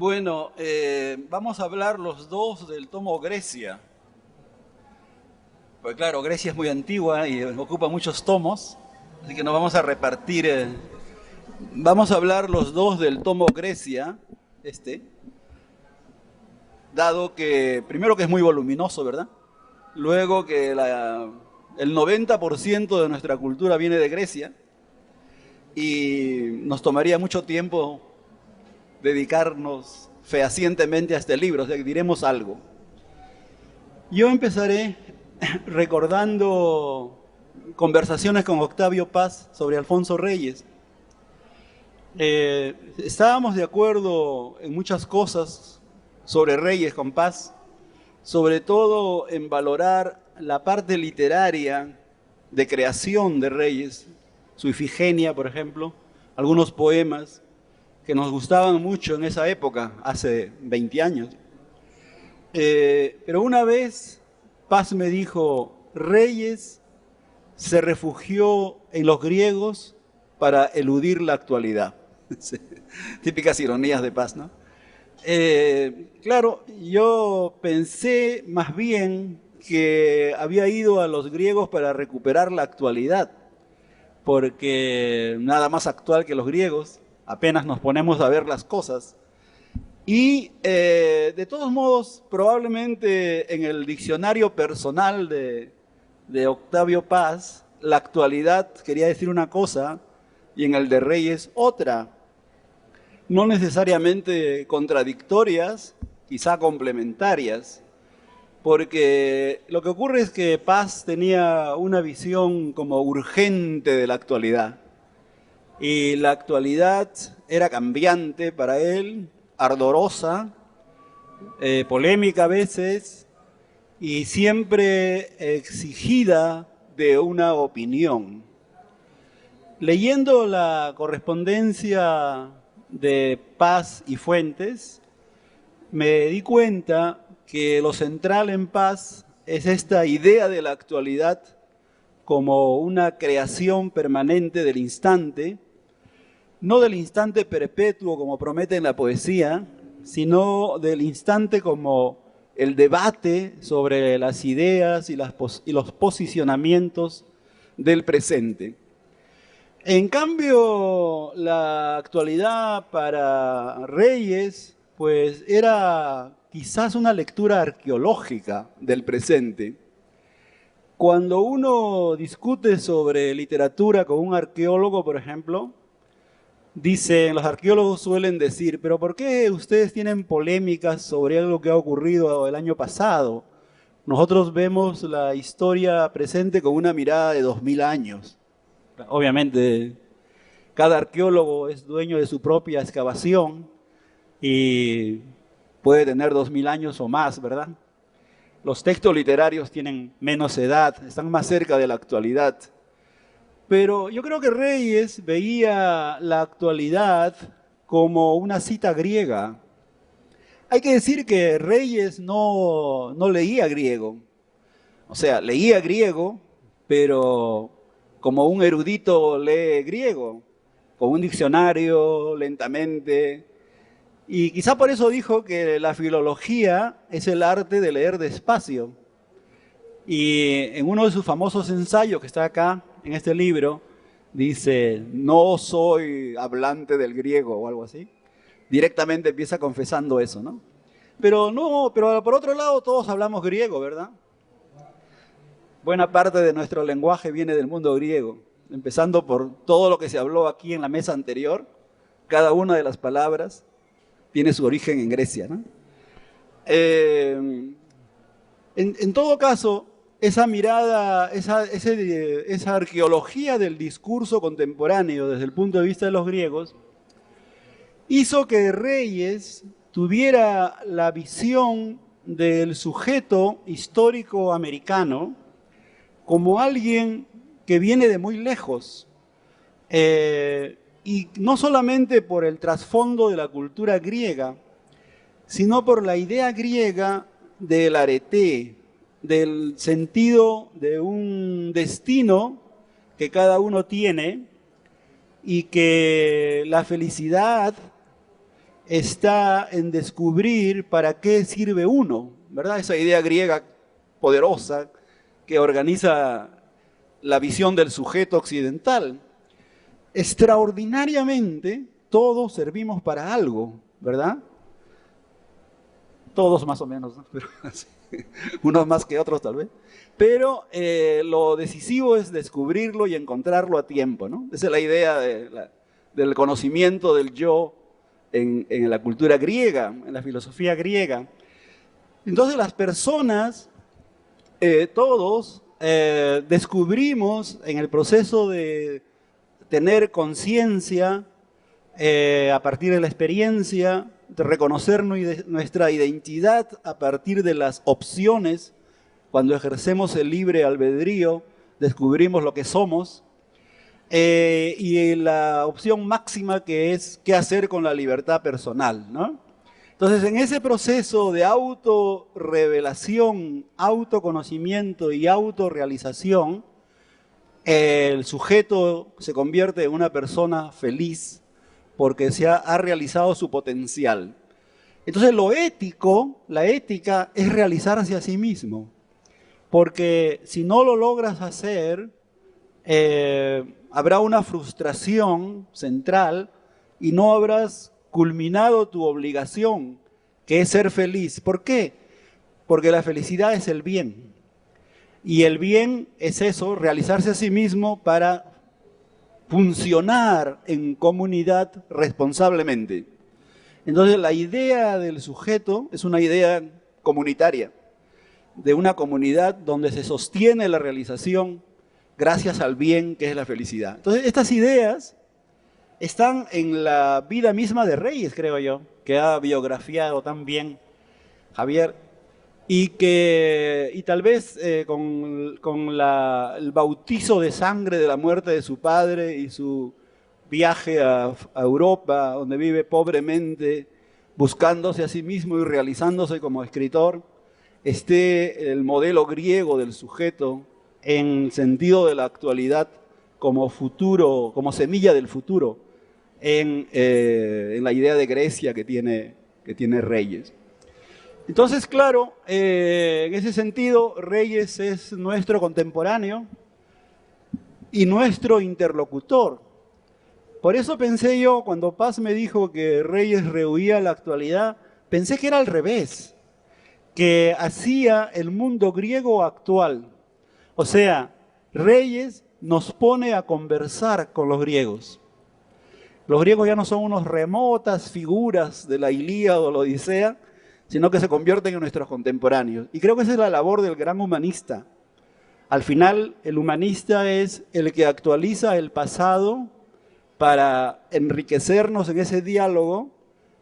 Bueno, vamos a hablar los dos del tomo Grecia. Pues claro, Grecia es muy antigua y ocupa muchos tomos, así que nos vamos a repartir. Vamos a hablar los dos del tomo Grecia, dado que, primero que es muy voluminoso, ¿verdad? Luego que el 90% de nuestra cultura viene de Grecia y nos tomaría mucho tiempo dedicarnos fehacientemente a este libro, o sea que diremos algo. Yo empezaré recordando conversaciones con Octavio Paz sobre Alfonso Reyes. Estábamos de acuerdo en muchas cosas sobre Reyes con Paz, sobre todo en valorar la parte literaria de creación de Reyes, su Ifigenia, por ejemplo, algunos poemas que nos gustaban mucho en esa época, hace 20 años. Pero una vez Paz me dijo, Reyes se refugió en los griegos para eludir la actualidad. Típicas ironías de Paz, ¿no? Claro, yo pensé más bien que había ido a los griegos para recuperar la actualidad, porque nada más actual que los griegos, apenas nos ponemos a ver las cosas. Y de todos modos, probablemente en el diccionario personal de Octavio Paz, la actualidad quería decir una cosa y en el de Reyes otra. No necesariamente contradictorias, quizá complementarias, porque lo que ocurre es que Paz tenía una visión como urgente de la actualidad. Y la actualidad era cambiante para él, ardorosa, polémica a veces, y siempre exigida de una opinión. Leyendo la correspondencia de Paz y Fuentes, me di cuenta que lo central en Paz es esta idea de la actualidad como una creación permanente del instante, no del instante perpetuo como promete en la poesía, sino del instante como el debate sobre las ideas y los posicionamientos del presente. En cambio, la actualidad para Reyes, pues era quizás una lectura arqueológica del presente. Cuando uno discute sobre literatura con un arqueólogo, por ejemplo, los arqueólogos suelen decir, pero ¿por qué ustedes tienen polémicas sobre algo que ha ocurrido el año pasado? Nosotros vemos la historia presente con una mirada de 2000 años. Obviamente, cada arqueólogo es dueño de su propia excavación y puede tener 2000 años o más, ¿verdad? Los textos literarios tienen menos edad, están más cerca de la actualidad. Pero yo creo que Reyes veía la actualidad como una cita griega. Hay que decir que Reyes no leía griego. O sea, leía griego, pero como un erudito lee griego, con un diccionario, lentamente. Y quizá por eso dijo que la filología es el arte de leer despacio. Y en uno de sus famosos ensayos que está acá, en este libro, dice, no soy hablante del griego o algo así. Directamente empieza confesando eso, ¿no? Pero por otro lado todos hablamos griego, ¿verdad? Buena parte de nuestro lenguaje viene del mundo griego, empezando por todo lo que se habló aquí en la mesa anterior. Cada una de las palabras tiene su origen en Grecia, ¿no? En todo caso, esa mirada, esa arqueología del discurso contemporáneo desde el punto de vista de los griegos, hizo que Reyes tuviera la visión del sujeto histórico americano como alguien que viene de muy lejos, y no solamente por el trasfondo de la cultura griega, sino por la idea griega del arete, del sentido de un destino que cada uno tiene y que la felicidad está en descubrir para qué sirve uno, ¿verdad? Esa idea griega poderosa que organiza la visión del sujeto occidental. Extraordinariamente, todos servimos para algo, ¿verdad? Todos más o menos, ¿no? Pero, unos más que otros tal vez. Pero lo decisivo es descubrirlo y encontrarlo a tiempo, ¿no? Esa es la idea del conocimiento del yo en la cultura griega, en la filosofía griega. Entonces las personas, todos, descubrimos en el proceso de tener conciencia, a partir de la experiencia, de reconocer nuestra identidad a partir de las opciones. Cuando ejercemos el libre albedrío, descubrimos lo que somos, y la opción máxima que es qué hacer con la libertad personal, ¿no? Entonces, en ese proceso de autorrevelación, autoconocimiento y autorrealización, el sujeto se convierte en una persona feliz porque ha realizado su potencial. Entonces, lo ético, la ética, es realizarse a sí mismo. Porque si no lo logras hacer, habrá una frustración central y no habrás culminado tu obligación, que es ser feliz. ¿Por qué? Porque la felicidad es el bien. Y el bien es eso, realizarse a sí mismo para funcionar en comunidad responsablemente. Entonces, la idea del sujeto es una idea comunitaria, de una comunidad donde se sostiene la realización gracias al bien que es la felicidad. Entonces, estas ideas están en la vida misma de Reyes, creo yo, que ha biografiado tan bien Javier, y tal vez con el bautizo de sangre de la muerte de su padre y su viaje a Europa, donde vive pobremente, buscándose a sí mismo y realizándose como escritor, esté el modelo griego del sujeto en sentido de la actualidad como futuro, como semilla del futuro, en la idea de Grecia que tiene Reyes. Entonces, claro, en ese sentido, Reyes es nuestro contemporáneo y nuestro interlocutor. Por eso pensé yo, cuando Paz me dijo que Reyes rehuía la actualidad, pensé que era al revés, que hacía el mundo griego actual. O sea, Reyes nos pone a conversar con los griegos. Los griegos ya no son unas remotas figuras de la Ilíada o la Odisea, sino que se convierten en nuestros contemporáneos. Y creo que esa es la labor del gran humanista. Al final, el humanista es el que actualiza el pasado para enriquecernos en ese diálogo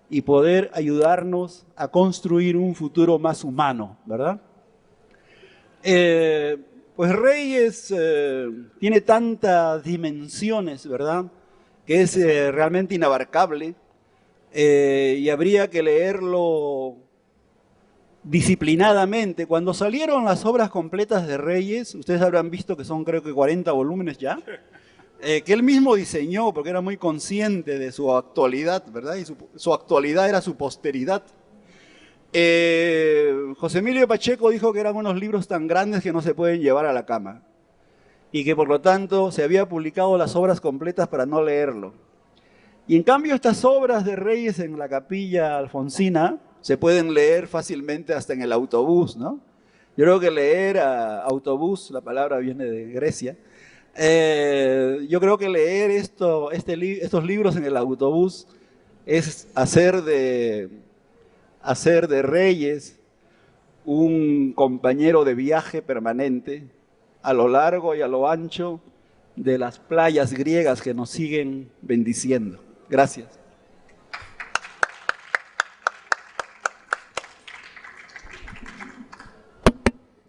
y poder ayudarnos a construir un futuro más humano, ¿verdad? Pues Reyes tiene tantas dimensiones, ¿verdad?, que es realmente inabarcable, y habría que leerlo disciplinadamente. Cuando salieron las obras completas de Reyes, ustedes habrán visto que son, creo que 40 volúmenes ya, que él mismo diseñó porque era muy consciente de su actualidad, ¿verdad? Y su actualidad era su posteridad. José Emilio Pacheco dijo que eran unos libros tan grandes que no se pueden llevar a la cama y que por lo tanto se había publicado las obras completas para no leerlo. Y en cambio estas obras de Reyes en la Capilla Alfonsina se pueden leer fácilmente hasta en el autobús, ¿no? Yo creo que leer autobús, la palabra viene de Grecia, yo creo que leer estos libros en el autobús es hacer de Reyes un compañero de viaje permanente a lo largo y a lo ancho de las playas griegas que nos siguen bendiciendo. Gracias.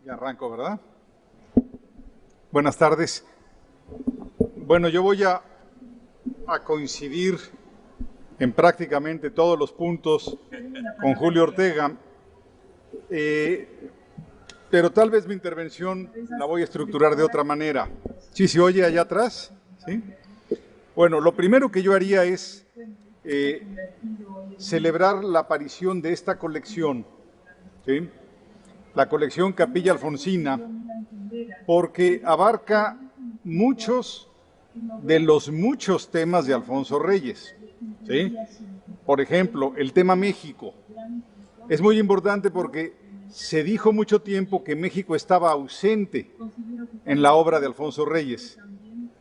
Ya arranco, ¿verdad? Buenas tardes. Bueno, yo voy a coincidir en prácticamente todos los puntos con Julio Ortega, pero tal vez mi intervención la voy a estructurar de otra manera. ¿Sí se oye allá atrás? ¿Sí? Bueno, lo primero que yo haría es celebrar la aparición de esta colección, ¿sí? La colección Capilla Alfonsina, porque abarca muchos de los muchos temas de Alfonso Reyes, ¿sí? Por ejemplo, el tema México. Es muy importante porque se dijo mucho tiempo que México estaba ausente en la obra de Alfonso Reyes,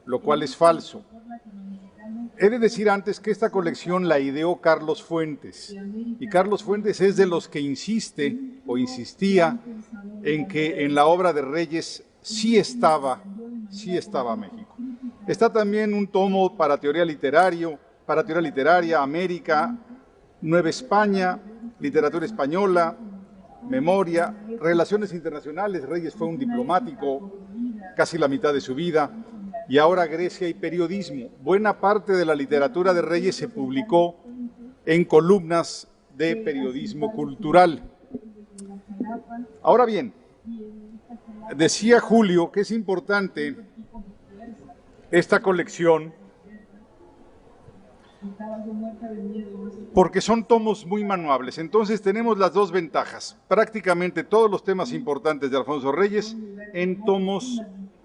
lo cual es falso. He de decir antes que esta colección la ideó Carlos Fuentes, y Carlos Fuentes es de los que insiste o insistía en que en la obra de Reyes sí estaba México. Está también un tomo para teoría literaria, América, Nueva España, literatura española, memoria, relaciones internacionales. Reyes fue un diplomático casi la mitad de su vida. Y ahora Grecia y periodismo. Buena parte de la literatura de Reyes se publicó en columnas de periodismo cultural. Ahora bien, decía Julio que es importante esta colección porque son tomos muy manuables. Entonces tenemos las dos ventajas. Prácticamente todos los temas importantes de Alfonso Reyes en tomos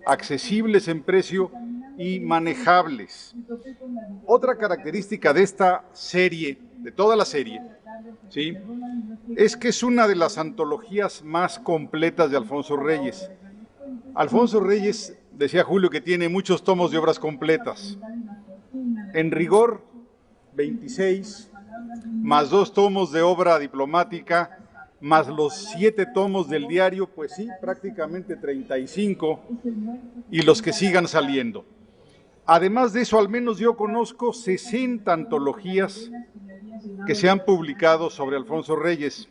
accesibles en precio y manejables. Otra característica de esta serie, de toda la serie, ¿sí?, es que es una de las antologías más completas de Alfonso Reyes. Alfonso Reyes, decía Julio, que tiene muchos tomos de obras completas. En rigor, 26, más 2 tomos de obra diplomática, más los 7 tomos del diario, pues sí, prácticamente 35, y los que sigan saliendo. Además de eso, al menos yo conozco 60 antologías que se han publicado sobre Alfonso Reyes.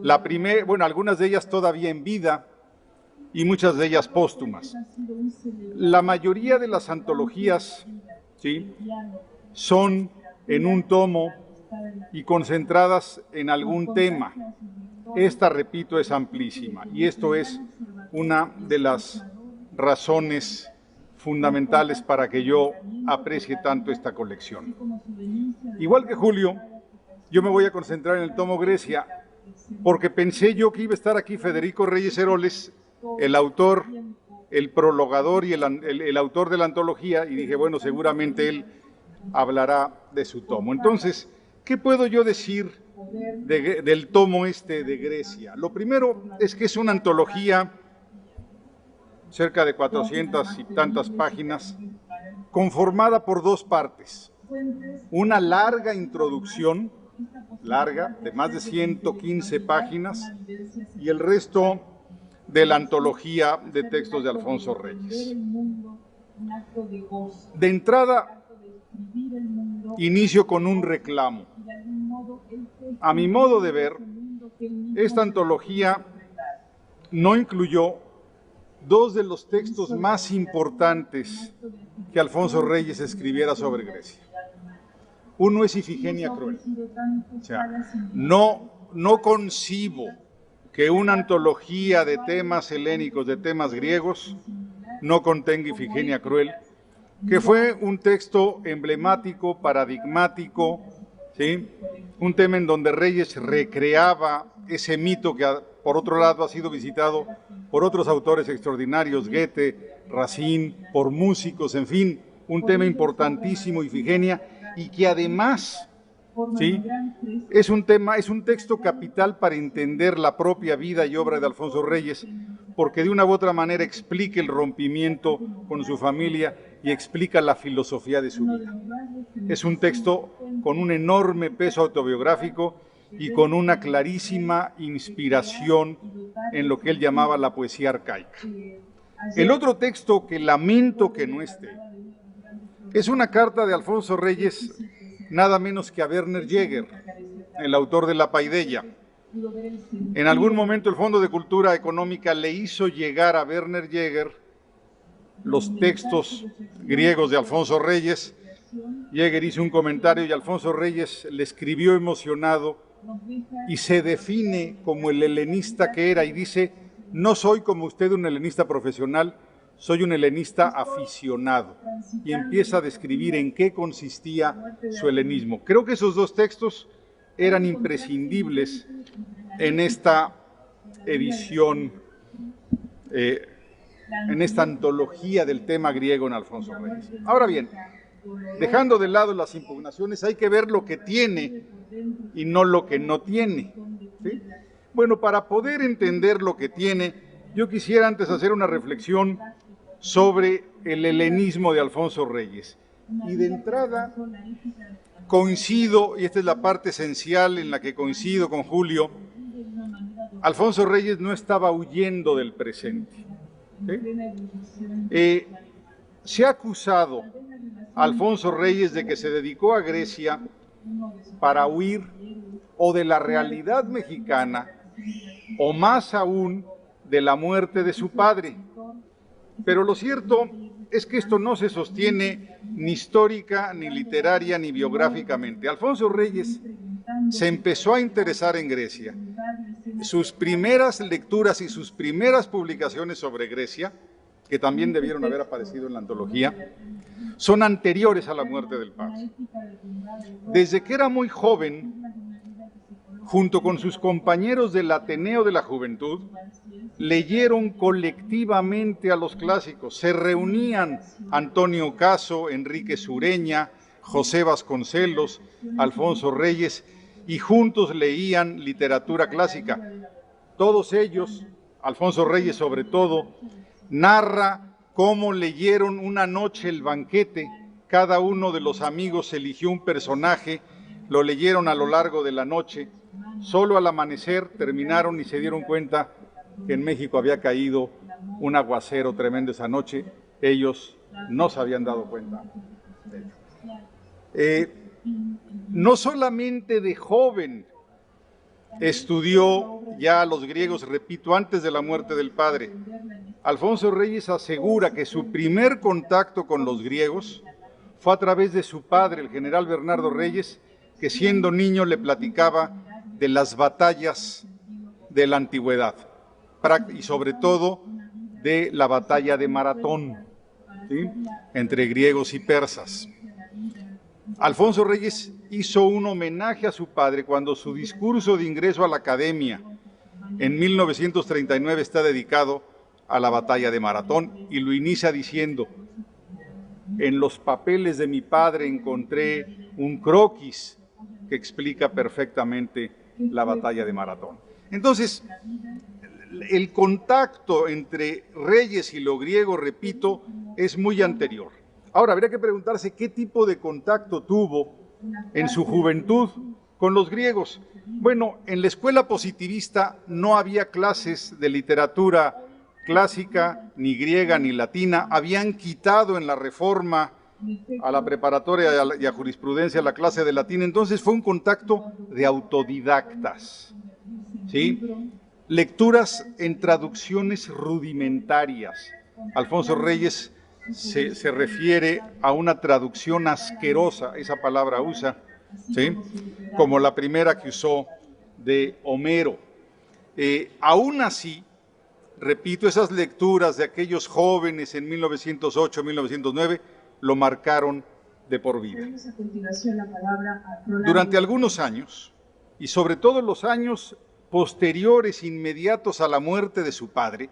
La primera, bueno, algunas de ellas todavía en vida y muchas de ellas póstumas. La mayoría de las antologías, ¿sí?, son en un tomo y concentradas en algún tema. Esta, repito, es amplísima y esto es una de las razones fundamentales para que yo aprecie tanto esta colección. Igual que Julio, yo me voy a concentrar en el tomo Grecia porque pensé yo que iba a estar aquí Federico Reyes Heroles, el autor, el prologador y el autor de la antología, y dije, bueno, seguramente él hablará de su tomo. Entonces, ¿qué puedo yo decir del tomo este de Grecia? Lo primero es que es una antología, cerca de 400 y tantas páginas, conformada por 2 partes. Una larga introducción, de más de 115 páginas, y el resto de la antología de textos de Alfonso Reyes. De entrada, inicio con un reclamo. A mi modo de ver, esta antología no incluyó 2 de los textos más importantes que Alfonso Reyes escribiera sobre Grecia. Uno es Ifigenia Cruel. O sea, no concibo que una antología de temas helénicos, de temas griegos, no contenga Ifigenia Cruel, que fue un texto emblemático, paradigmático, ¿sí?, un tema en donde Reyes recreaba ese mito que, por otro lado, ha sido visitado por otros autores extraordinarios, Goethe, Racine, por músicos, en fin, un tema importantísimo, Ifigenia, y que además, ¿sí?, es un texto capital para entender la propia vida y obra de Alfonso Reyes, porque de una u otra manera explica el rompimiento con su familia y explica la filosofía de su vida. Es un texto con un enorme peso autobiográfico y con una clarísima inspiración en lo que él llamaba la poesía arcaica. El otro texto que lamento que no esté es una carta de Alfonso Reyes, nada menos que a Werner Jäger, el autor de La Paideia. En algún momento el Fondo de Cultura Económica le hizo llegar a Werner Jäger los textos griegos de Alfonso Reyes. Jäger hizo un comentario y Alfonso Reyes le escribió emocionado y se define como el helenista que era y dice: no soy como usted un helenista profesional, soy un helenista aficionado, y empieza a describir en qué consistía su helenismo. Creo que esos 2 textos eran imprescindibles en esta edición, en esta antología del tema griego en Alfonso Reyes. Ahora bien, dejando de lado las impugnaciones, hay que ver lo que tiene y no lo que no tiene, ¿sí? Bueno, para poder entender lo que tiene, yo quisiera antes hacer una reflexión sobre el helenismo de Alfonso Reyes. Y de entrada coincido, y esta es la parte esencial en la que coincido con Julio, Alfonso Reyes no estaba huyendo del presente, ¿sí? Se ha acusado a Alfonso Reyes de que se dedicó a Grecia para huir o de la realidad mexicana o más aún de la muerte de su padre. Pero lo cierto es que esto no se sostiene ni histórica, ni literaria, ni biográficamente. Alfonso Reyes se empezó a interesar en Grecia. Sus primeras lecturas y sus primeras publicaciones sobre Grecia, que también debieron haber aparecido en la antología, son anteriores a la muerte del padre. Desde que era muy joven, junto con sus compañeros del Ateneo de la Juventud, leyeron colectivamente a los clásicos. Se reunían Antonio Caso, Enrique Sureña, José Vasconcelos, Alfonso Reyes, y juntos leían literatura clásica. Todos ellos, Alfonso Reyes sobre todo, narra cómo leyeron una noche el banquete. Cada uno de los amigos eligió un personaje, lo leyeron a lo largo de la noche. Solo al amanecer terminaron y se dieron cuenta que en México había caído un aguacero tremendo esa noche. Ellos no se habían dado cuenta de ello. No solamente de joven estudió ya a los griegos, repito, antes de la muerte del padre. Alfonso Reyes asegura que su primer contacto con los griegos fue a través de su padre, el general Bernardo Reyes, que siendo niño le platicaba de las batallas de la antigüedad y sobre todo de la batalla de Maratón, ¿sí?, entre griegos y persas. Alfonso Reyes hizo un homenaje a su padre cuando su discurso de ingreso a la academia en 1939 está dedicado a la batalla de Maratón y lo inicia diciendo: en los papeles de mi padre encontré un croquis que explica perfectamente la batalla de Maratón. Entonces, el contacto entre Reyes y lo griego, repito, es muy anterior. Ahora, habría que preguntarse qué tipo de contacto tuvo en su juventud con los griegos. Bueno, en la escuela positivista no había clases de literatura clásica, ni griega, ni latina. Habían quitado en la Reforma a la preparatoria y a jurisprudencia la clase de latín. Entonces fue un contacto de autodidactas, ¿sí? Lecturas en traducciones rudimentarias. Alfonso Reyes se refiere a una traducción asquerosa, esa palabra usa, ¿sí?, como la primera que usó de Homero. Aún así, repito, esas lecturas de aquellos jóvenes en 1908, 1909, lo marcaron de por vida. Durante algunos años, y sobre todo los años posteriores, inmediatos a la muerte de su padre,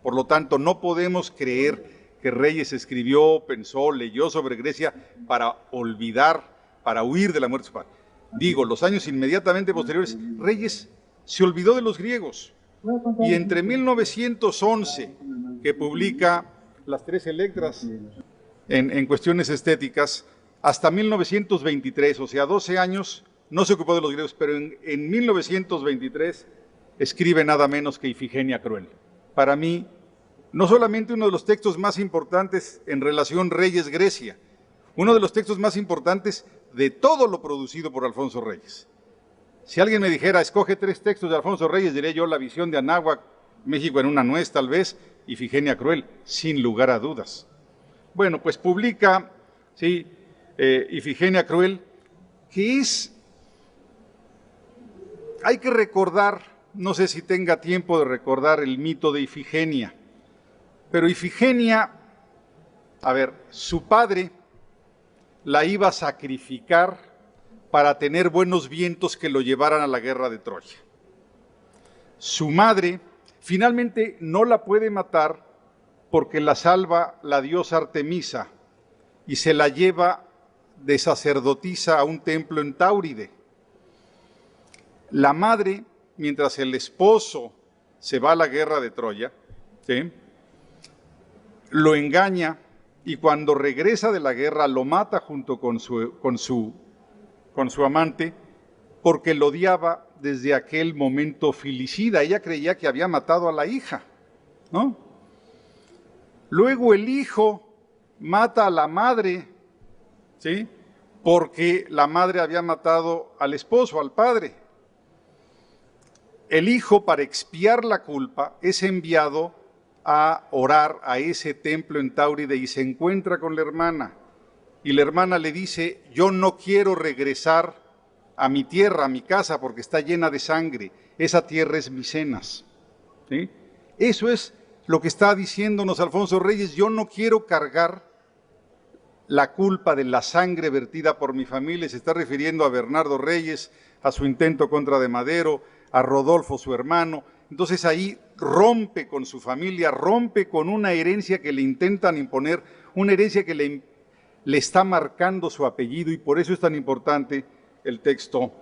por lo tanto, no podemos creer que Reyes escribió, pensó, leyó sobre Grecia para olvidar, para huir de la muerte de su padre. Digo, los años inmediatamente posteriores, Reyes se olvidó de los griegos. Y entre 1911, que publica Las Tres Electras en cuestiones estéticas, hasta 1923, o sea, 12 años, no se ocupó de los griegos, pero en 1923 escribe nada menos que Ifigenia Cruel. Para mí, no solamente uno de los textos más importantes en relación Reyes-Grecia, uno de los textos más importantes de todo lo producido por Alfonso Reyes. Si alguien me dijera, escoge 3 textos de Alfonso Reyes, diría yo La visión de Anáhuac, México en una nuez tal vez, Ifigenia Cruel, sin lugar a dudas. Bueno, pues publica, sí, Ifigenia Cruel, que hay que recordar, no sé si tenga tiempo de recordar el mito de Ifigenia, pero Ifigenia, a ver, su padre la iba a sacrificar para tener buenos vientos que lo llevaran a la guerra de Troya. Su madre finalmente no la puede matar porque la salva la diosa Artemisa y se la lleva de sacerdotisa a un templo en Táuride. La madre, mientras el esposo se va a la guerra de Troya, ¿sí?, lo engaña y cuando regresa de la guerra lo mata junto con su amante porque lo odiaba desde aquel momento filicida. Ella creía que había matado a la hija, ¿no? Luego el hijo mata a la madre, ¿sí?, porque la madre había matado al esposo, al padre. El hijo, para expiar la culpa, es enviado a orar a ese templo en Táuride y se encuentra con la hermana. Y la hermana le dice: yo no quiero regresar a mi tierra, a mi casa, porque está llena de sangre. Esa tierra es Micenas. ¿Sí? Eso es lo que está diciéndonos Alfonso Reyes. Yo no quiero cargar la culpa de la sangre vertida por mi familia. Se está refiriendo a Bernardo Reyes, a su intento contra de Madero, a Rodolfo, su hermano. Entonces ahí rompe con su familia, rompe con una herencia que le intentan imponer, una herencia que le está marcando su apellido, y por eso es tan importante el texto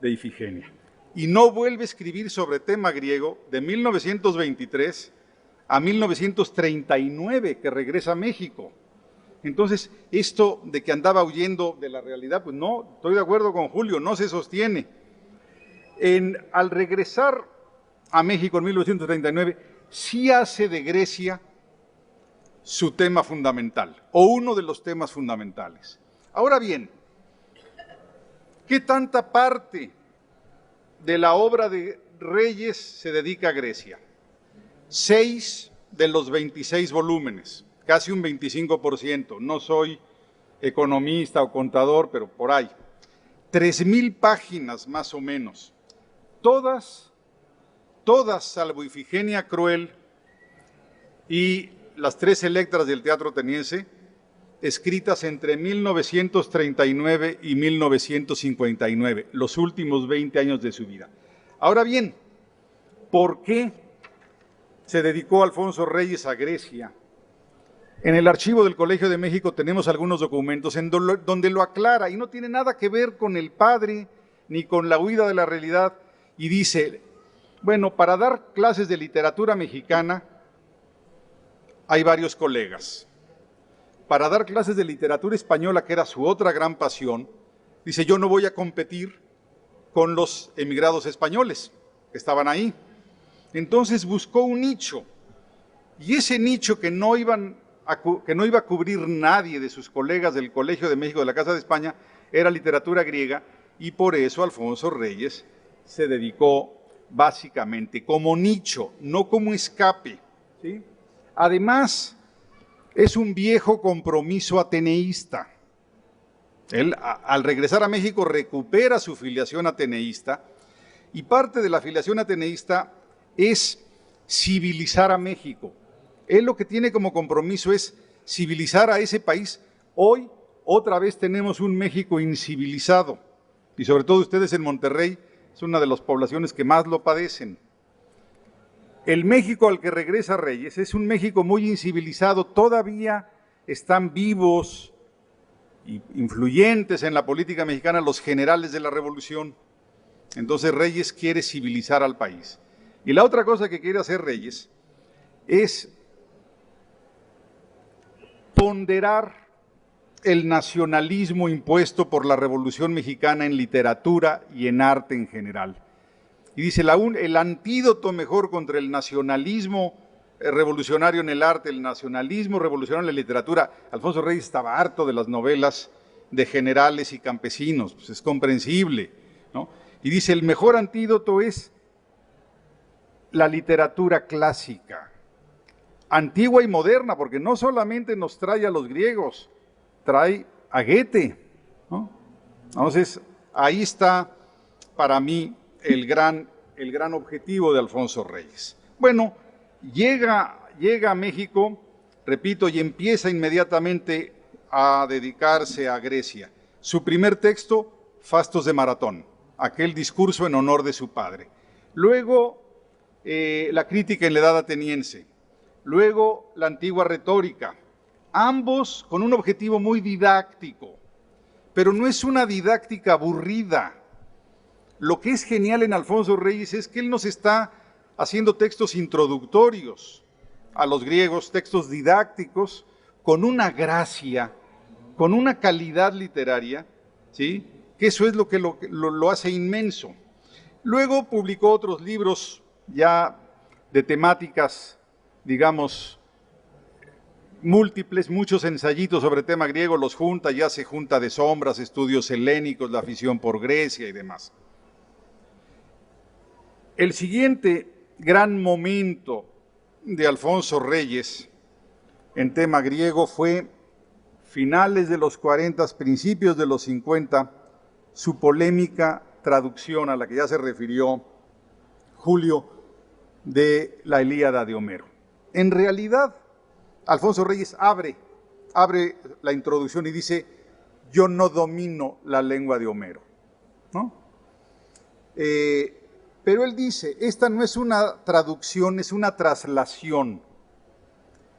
de Ifigenia. Y no vuelve a escribir sobre tema griego de 1923 a 1939, que regresa a México. Entonces, esto de que andaba huyendo de la realidad, pues no, estoy de acuerdo con Julio, no se sostiene. Al regresar a México en 1939, sí hace de Grecia su tema fundamental, o uno de los temas fundamentales. Ahora bien, ¿qué tanta parte de la obra de Reyes se dedica a Grecia? 6 de los 26 volúmenes, casi un 25%. No soy economista o contador, pero por ahí. 3,000 páginas más o menos. Todas, salvo Ifigenia Cruel y las 3 Electras del teatro ateniense, escritas entre 1939 y 1959, los últimos 20 años de su vida. Ahora bien, ¿por qué se dedicó Alfonso Reyes a Grecia? En el archivo del Colegio de México tenemos algunos documentos en donde lo aclara, y no tiene nada que ver con el padre ni con la huida de la realidad, y dice: bueno, para dar clases de literatura mexicana hay varios colegas. Para dar clases de literatura española, que era su otra gran pasión, dice: yo no voy a competir con los emigrados españoles que estaban ahí. Entonces buscó un nicho, y ese nicho que no iba a cubrir nadie de sus colegas del Colegio de México, de la Casa de España, era literatura griega, y por eso Alfonso Reyes se dedicó básicamente como nicho, no como escape, ¿sí? Además, es un viejo compromiso ateneísta. Él, al regresar a México, recupera su filiación ateneísta, y parte de la filiación ateneísta es civilizar a México. Él lo que tiene como compromiso es civilizar a ese país. Hoy, otra vez tenemos un México incivilizado, y sobre todo ustedes en Monterrey, es una de las poblaciones que más lo padecen. El México al que regresa Reyes es un México muy incivilizado. Todavía están vivos e influyentes en la política mexicana los generales de la Revolución. Entonces Reyes quiere civilizar al país. Y la otra cosa que quiere hacer Reyes es ponderar el nacionalismo impuesto por la Revolución Mexicana en literatura y en arte en general. Y dice: el antídoto mejor contra el nacionalismo revolucionario en el arte, el nacionalismo revolucionario en la literatura. Alfonso Reyes estaba harto de las novelas de generales y campesinos, pues es comprensible, ¿no? Y dice: el mejor antídoto es la literatura clásica, antigua y moderna, porque no solamente nos trae a los griegos, trae a Goethe, ¿no? Entonces, ahí está para mí el gran objetivo de Alfonso Reyes. Bueno, llega a México, repito, y empieza inmediatamente a dedicarse a Grecia. Su primer texto Fastos de Maratón, aquel discurso en honor de su padre. Luego, la crítica en la Edad Ateniense. Luego, la antigua retórica. Ambos con un objetivo muy didáctico, pero no es una didáctica aburrida. Lo que es genial en Alfonso Reyes es que él nos está haciendo textos introductorios a los griegos, textos didácticos, con una gracia, con una calidad literaria, ¿sí? Que eso es lo que lo hace inmenso. Luego publicó otros libros ya de temáticas, digamos, múltiples, muchos ensayitos sobre tema griego, los junta, ya se junta de sombras, estudios helénicos, la afición por Grecia y demás. El siguiente gran momento de Alfonso Reyes en tema griego fue finales de los 40, principios de los 50, su polémica traducción a la que ya se refirió Julio de la Ilíada de Homero. En realidad, Alfonso Reyes abre la introducción y dice, yo no domino la lengua de Homero, ¿no? Pero él dice, esta no es una traducción, es una traslación.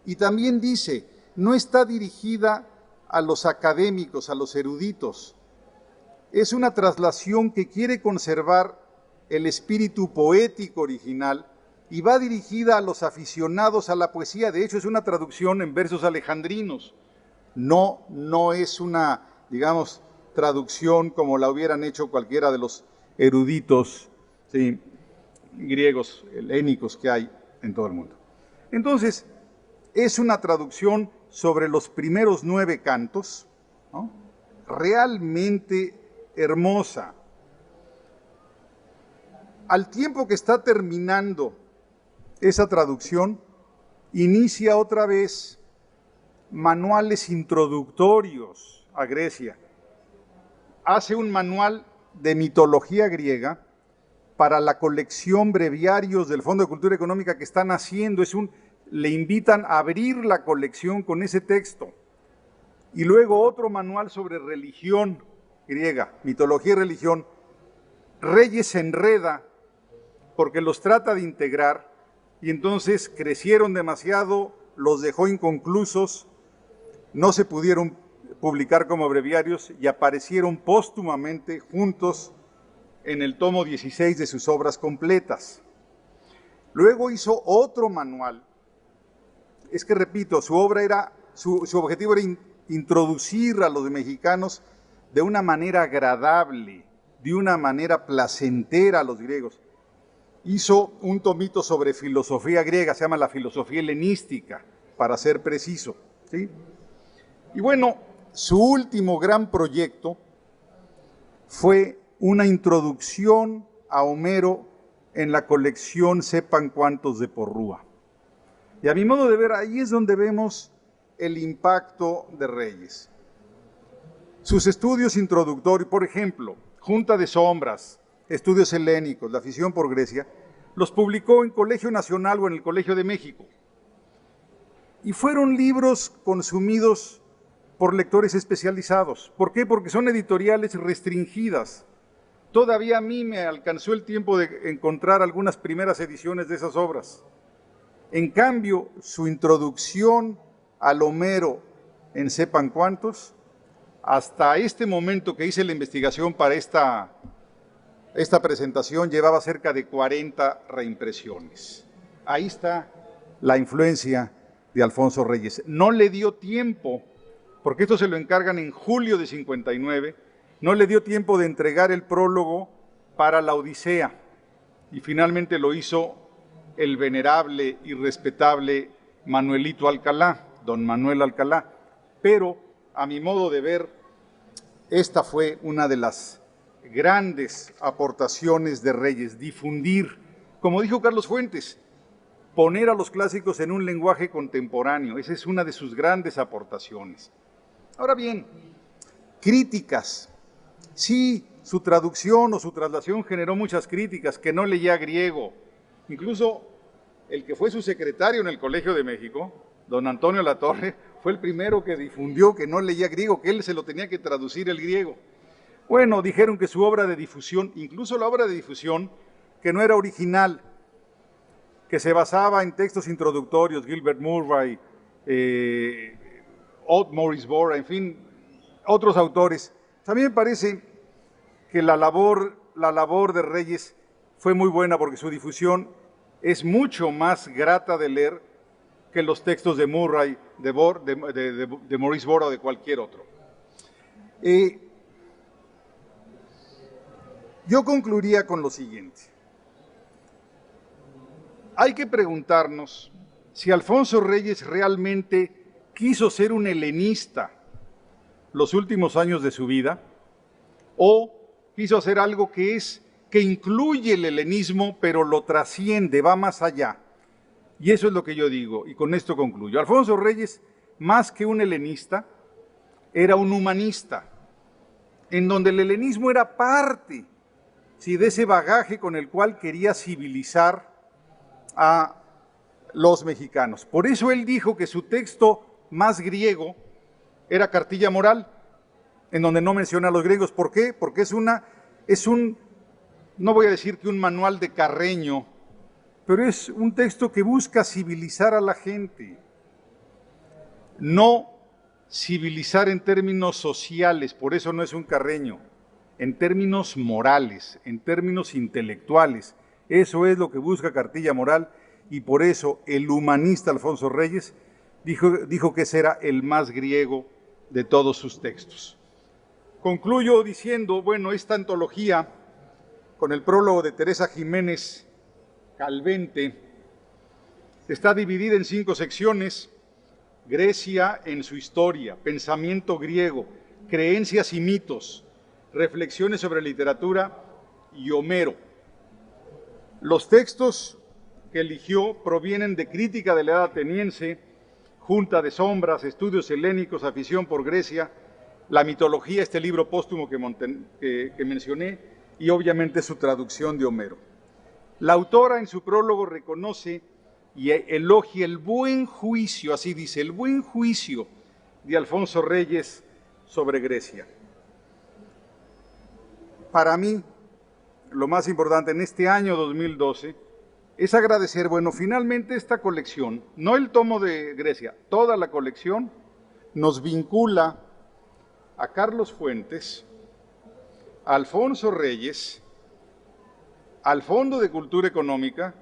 Y también dice, no está dirigida a los académicos, a los eruditos. Es una traslación que quiere conservar el espíritu poético original y va dirigida a los aficionados a la poesía. De hecho, es una traducción en versos alejandrinos. No es una, digamos, traducción como la hubieran hecho cualquiera de los eruditos, ¿sí?, griegos, helénicos que hay en todo el mundo. Entonces, es una traducción sobre los primeros 9 cantos, ¿no?, realmente hermosa. Al tiempo que está terminando esa traducción, inicia otra vez manuales introductorios a Grecia. Hace un manual de mitología griega para la colección breviarios del Fondo de Cultura Económica que están haciendo. Le invitan a abrir la colección con ese texto. Y luego otro manual sobre religión griega, mitología y religión. Reyes se enreda porque los trata de integrar y entonces crecieron demasiado, los dejó inconclusos, no se pudieron publicar como breviarios y aparecieron póstumamente juntos en el tomo 16 de sus obras completas. Luego hizo otro manual. Es que, repito, su objetivo era introducir a los mexicanos de una manera agradable, de una manera placentera a los griegos. Hizo un tomito sobre filosofía griega, se llama la filosofía helenística, para ser preciso, ¿sí? Y bueno, su último gran proyecto fue una introducción a Homero en la colección Sepan Cuántos de Porrúa. Y a mi modo de ver, ahí es donde vemos el impacto de Reyes. Sus estudios introductorios, por ejemplo, Junta de Sombras, Estudios Helénicos, La afición por Grecia, los publicó en Colegio Nacional o en el Colegio de México. Y fueron libros consumidos por lectores especializados. ¿Por qué? Porque son editoriales restringidas. Todavía a mí me alcanzó el tiempo de encontrar algunas primeras ediciones de esas obras. En cambio, su introducción al Homero en Sepan Cuántos, hasta este momento que hice la investigación para esta presentación, llevaba cerca de 40 reimpresiones. Ahí está la influencia de Alfonso Reyes. No le dio tiempo, porque esto se lo encargan en julio de 59, no le dio tiempo de entregar el prólogo para la Odisea, y finalmente lo hizo el venerable y respetable Manuelito Alcalá, don Manuel Alcalá. Pero, a mi modo de ver, esta fue una de las grandes aportaciones de Reyes, difundir, como dijo Carlos Fuentes, poner a los clásicos en un lenguaje contemporáneo. Esa es una de sus grandes aportaciones. Ahora bien, críticas. Sí, su traducción o su traslación generó muchas críticas, que no leía griego. Incluso el que fue su secretario en el Colegio de México, don Antonio Latorre, fue el primero que difundió que no leía griego, que él se lo tenía que traducir el griego. Bueno, dijeron que su obra de difusión, incluso la obra de difusión, que no era original, que se basaba en textos introductorios, Gilbert Murray, Maurice Bora, en fin, otros autores. También me parece que la labor de Reyes fue muy buena porque su difusión es mucho más grata de leer que los textos de Murray, de Maurice Bora o de cualquier otro. Yo concluiría con lo siguiente. Hay que preguntarnos si Alfonso Reyes realmente quiso ser un helenista los últimos años de su vida o quiso hacer algo que incluye el helenismo pero lo trasciende, va más allá. Y eso es lo que yo digo y con esto concluyo. Alfonso Reyes, más que un helenista, era un humanista, en donde el helenismo era parte de ese bagaje con el cual quería civilizar a los mexicanos. Por eso él dijo que su texto más griego era Cartilla Moral, en donde no menciona a los griegos. ¿Por qué? Porque no voy a decir que un manual de Carreño, pero es un texto que busca civilizar a la gente. No civilizar en términos sociales, por eso no es un Carreño, en términos morales, en términos intelectuales. Eso es lo que busca Cartilla Moral y por eso el humanista Alfonso Reyes dijo que ese era el más griego de todos sus textos. Concluyo diciendo, bueno, esta antología, con el prólogo de Teresa Jiménez Calvente, está dividida en 5 secciones: Grecia en su historia, pensamiento griego, creencias y mitos, reflexiones sobre literatura y Homero. Los textos que eligió provienen de Crítica de la Edad Ateniense, Junta de Sombras, Estudios Helénicos, Afición por Grecia, La Mitología, este libro póstumo que mencioné, y obviamente su traducción de Homero. La autora en su prólogo reconoce y elogia el buen juicio, así dice, el buen juicio de Alfonso Reyes sobre Grecia. Para mí, lo más importante en este año 2012 es agradecer, bueno, finalmente esta colección, no el tomo de Grecia, toda la colección nos vincula a Carlos Fuentes, a Alfonso Reyes, al Fondo de Cultura Económica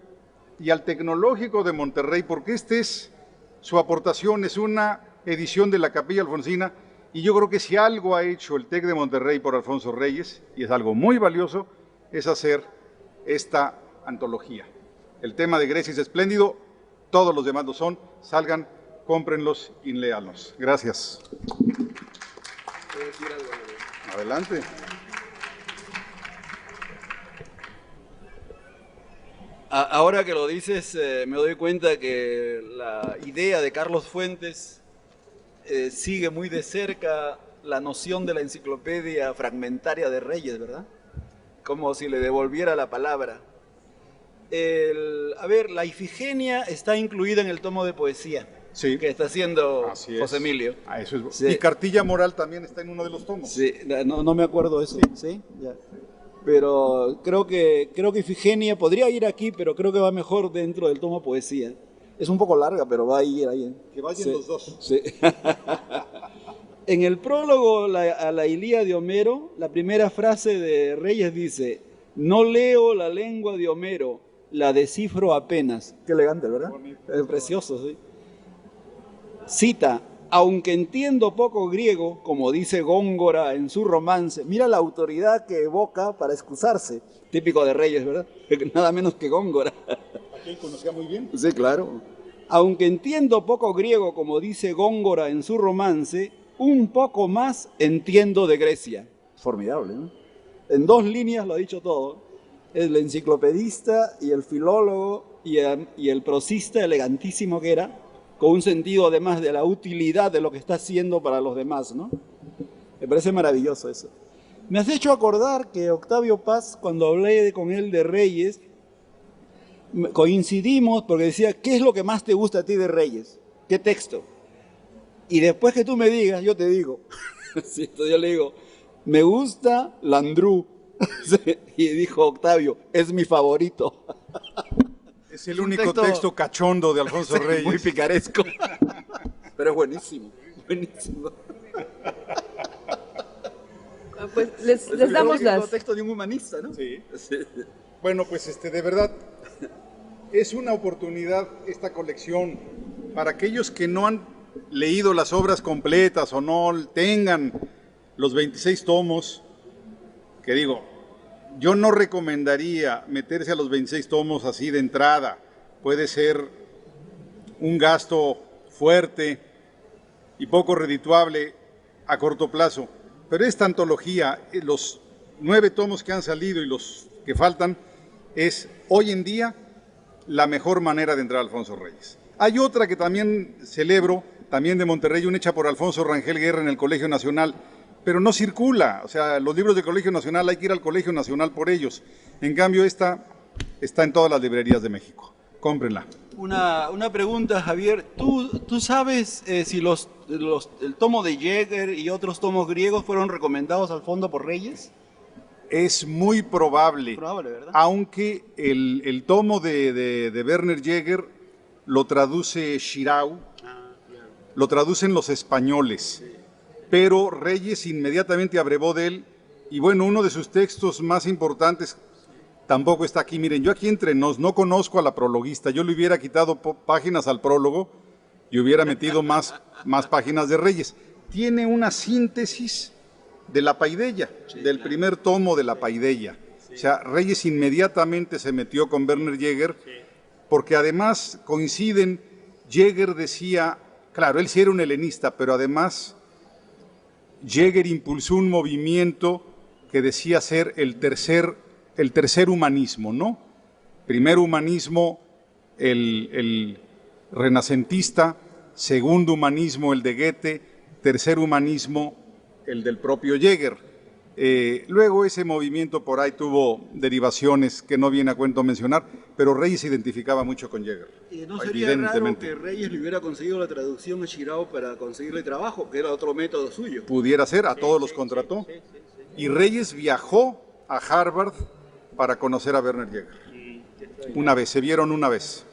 y al Tecnológico de Monterrey, porque su aportación es una edición de la Capilla Alfonsina, y yo creo que si algo ha hecho el TEC de Monterrey por Alfonso Reyes, y es algo muy valioso, es hacer esta antología. El tema de Grecia es espléndido, todos los demás lo son. Salgan, cómprenlos y léanlos. Gracias. Adelante. Ahora que lo dices, me doy cuenta que la idea de Carlos Fuentes sigue muy de cerca la noción de la enciclopedia fragmentaria de Reyes, ¿verdad? Como si le devolviera la palabra. La Ifigenia está incluida en el tomo de poesía, sí, que está haciendo José Emilio. Eso es. Sí. Y Cartilla Moral también está en uno de los tomos. Sí, no me acuerdo eso. Sí, ya. Pero creo que Ifigenia podría ir aquí, pero creo que va mejor dentro del tomo poesía. Es un poco larga, pero va a ir ahí. Que vayan los dos. Sí. En el prólogo a la Ilíada de Homero, la primera frase de Reyes dice: no leo la lengua de Homero, la descifro apenas. Qué elegante, ¿verdad? Es precioso, sí. Cita: aunque entiendo poco griego, como dice Góngora en su romance. Mira la autoridad que evoca para excusarse. Típico de Reyes, ¿verdad? Nada menos que Góngora. ¿Aquel conocía muy bien? Sí, claro. Aunque entiendo poco griego, como dice Góngora en su romance, un poco más entiendo de Grecia. Formidable, ¿no? En 2 líneas lo ha dicho todo. El enciclopedista y el filólogo y el prosista elegantísimo que era, con un sentido además de la utilidad de lo que está haciendo para los demás, ¿no? Me parece maravilloso eso. Me has hecho acordar que Octavio Paz, cuando hablé con él de Reyes, coincidimos porque decía: ¿qué es lo que más te gusta a ti de Reyes? ¿Qué texto? Y después que tú me digas, yo te digo. Sí, entonces yo le digo: me gusta Landru. Y dijo Octavio, es mi favorito. Es el único texto cachondo de Alfonso Reyes. Muy picaresco. Pero es buenísimo, buenísimo. Pues les damos el único las... texto de un humanista, ¿no? Sí. Sí. Bueno, pues de verdad, es una oportunidad esta colección para aquellos que no han leído las obras completas o no tengan los 26 tomos, que digo, yo no recomendaría meterse a los 26 tomos así de entrada. Puede ser un gasto fuerte y poco redituable a corto plazo. Pero esta antología, los 9 tomos que han salido y los que faltan, es hoy en día la mejor manera de entrar a Alfonso Reyes. Hay otra que también celebro, también de Monterrey, una hecha por Alfonso Rangel Guerra en el Colegio Nacional, pero no circula. O sea, los libros del Colegio Nacional hay que ir al Colegio Nacional por ellos. En cambio, esta está en todas las librerías de México. Cómprenla. Una pregunta, Javier. ¿Tú sabes si el tomo de Jäger y otros tomos griegos fueron recomendados al fondo por Reyes? Es muy probable, ¿Verdad? Aunque el tomo de Werner Jäger lo traduce Shirau, lo traducen los españoles, pero Reyes inmediatamente abrevó de él, y bueno, uno de sus textos más importantes tampoco está aquí. Miren, yo aquí entre nos no conozco a la prologuista, yo le hubiera quitado páginas al prólogo y hubiera metido más páginas de Reyes. Tiene una síntesis de la Paideia, del primer tomo de la Paideia. O sea, Reyes inmediatamente se metió con Werner Jäger, porque además coinciden. Jäger decía, claro, él sí era un helenista, pero además Jäger impulsó un movimiento que decía ser el tercer humanismo, ¿no? Primer humanismo, el renacentista; segundo humanismo, el de Goethe; tercer humanismo, el del propio Jäger. Luego ese movimiento por ahí tuvo derivaciones que no viene a cuento mencionar, pero Reyes se identificaba mucho con Jäger. ¿No sería raro que Reyes le hubiera conseguido la traducción a Shirao para conseguirle trabajo, que era otro método suyo? Pudiera ser, a todos los contrató. Y Reyes viajó a Harvard para conocer a Werner Jäger. Una vez, se vieron una vez.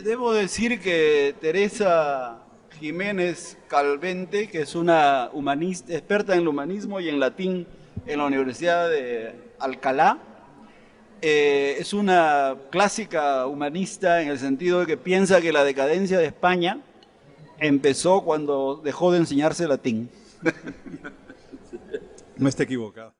Debo decir que Teresa Jiménez Calvente, que es una humanista, experta en el humanismo y en latín en la Universidad de Alcalá, es una clásica humanista en el sentido de que piensa que la decadencia de España empezó cuando dejó de enseñarse latín. No está equivocado.